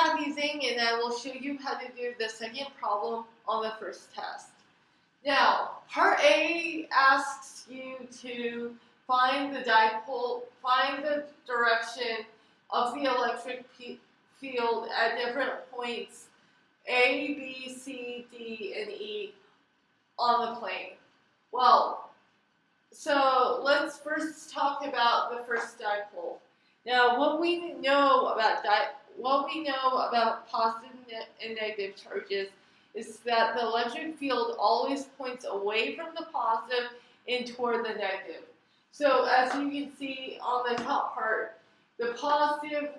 recap using, and I will show you how to do the second problem on the first test. Now, part A asks you to find the dipole, find the direction of the electric field at different points A, B, C, D, and E on the plane. Well, so let's first talk about the first dipole. Now, what we know about positive and negative charges is that the electric field always points away from the positive and toward the negative. So as you can see on the top part, the positive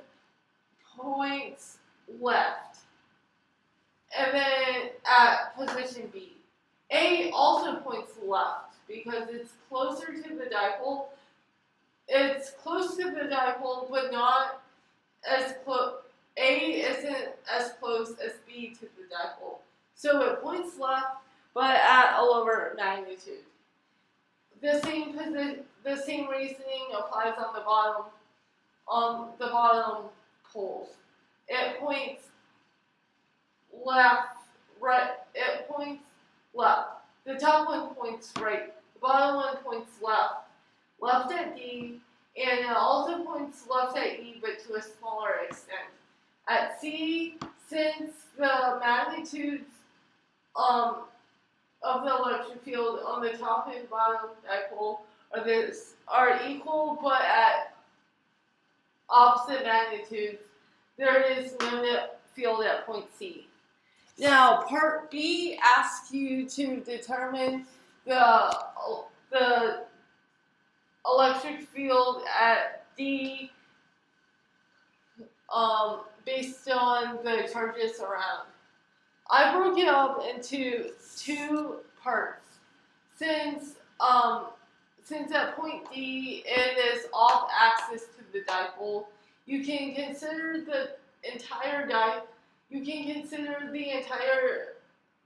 points left, and then at position B. A also points left because it's closer to the dipole. It's close to the dipole, but not as close. A isn't as close as B to the dipole. So it points left, but at a lower magnitude. The same reasoning applies on the bottom poles. It points left, right. It points left. The top one points right. The bottom one points left. Left at D, and it also points left at E, but to a smaller extent. At C, since the magnitudes of the electric field on the top and bottom dipole are equal, but at opposite magnitudes, there is no net field at point C. Now, part B asks you to determine the electric field at D based on the charges around. I broke it up into two parts. Since at point D it is off axis to the dipole, you can consider the entire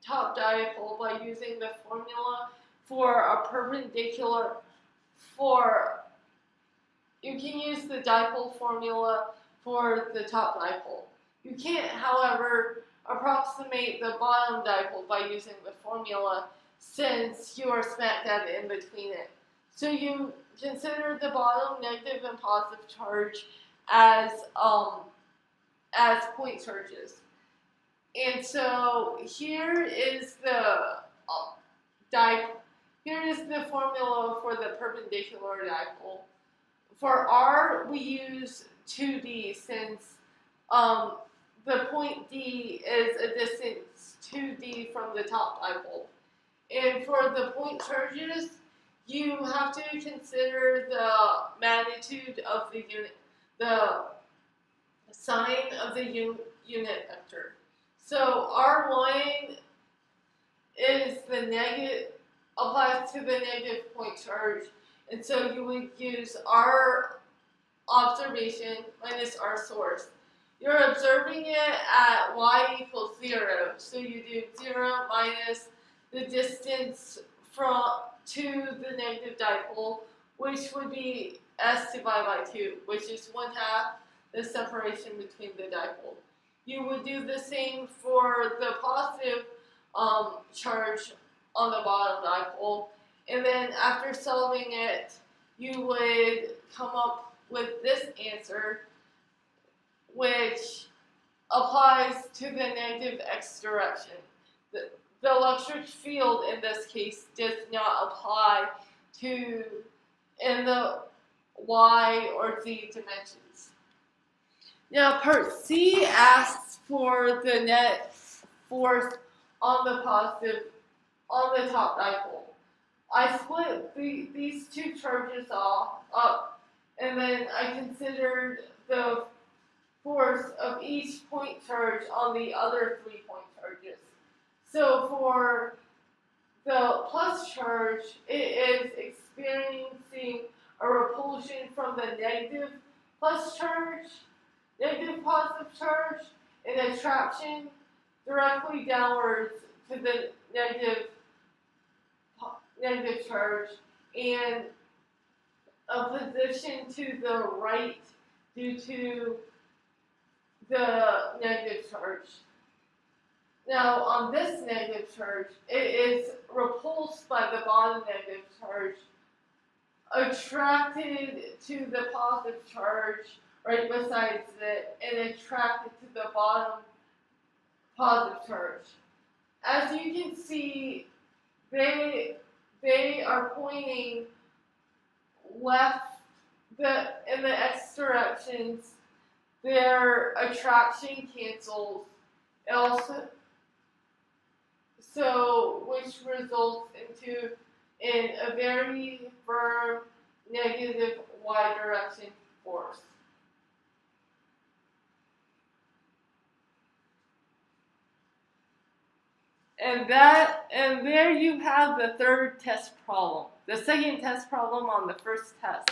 top dipole by using the formula for a perpendicular. You can use the dipole formula for the top dipole. You can't, however, approximate the bottom dipole by using the formula since you are smack dab in between it. So you consider the bottom negative and positive charge as point charges. And so here is the formula for the perpendicular dipole. For R, we use 2D since the point D is a distance 2D from the top dipole. And for the point charges, you have to consider the magnitude of the unit, the sign of the unit vector. So R1 is applies to the negative point charge, and so you would use R observation minus R source. You're observing it at y equals 0, so you do 0 minus the distance to the negative dipole, which would be s divided by 2, which is 1/2 the separation between the dipole. You would do the same for the positive charge on the bottom dipole, and then after solving it, you would come up with this answer, which applies to the negative x direction. The electric field in this case does not apply in the y or z dimensions. Now, part C asks for the net force on the top dipole. I split these two charges up, and then I considered the force of each point charge on the other 3 point charges. So for the plus charge, it is experiencing a repulsion from the negative positive charge, and attraction directly downwards to the negative charge, and a position to the right due to the negative charge. Now, on this negative charge, it is repulsed by the bottom negative charge, attracted to the positive charge right besides it, and attracted to the bottom positive charge. As you can see, they are pointing left in the x directions. Their attraction cancels. It also which results in a very firm negative y direction force. And there you have the third test problem. The second test problem on the first test.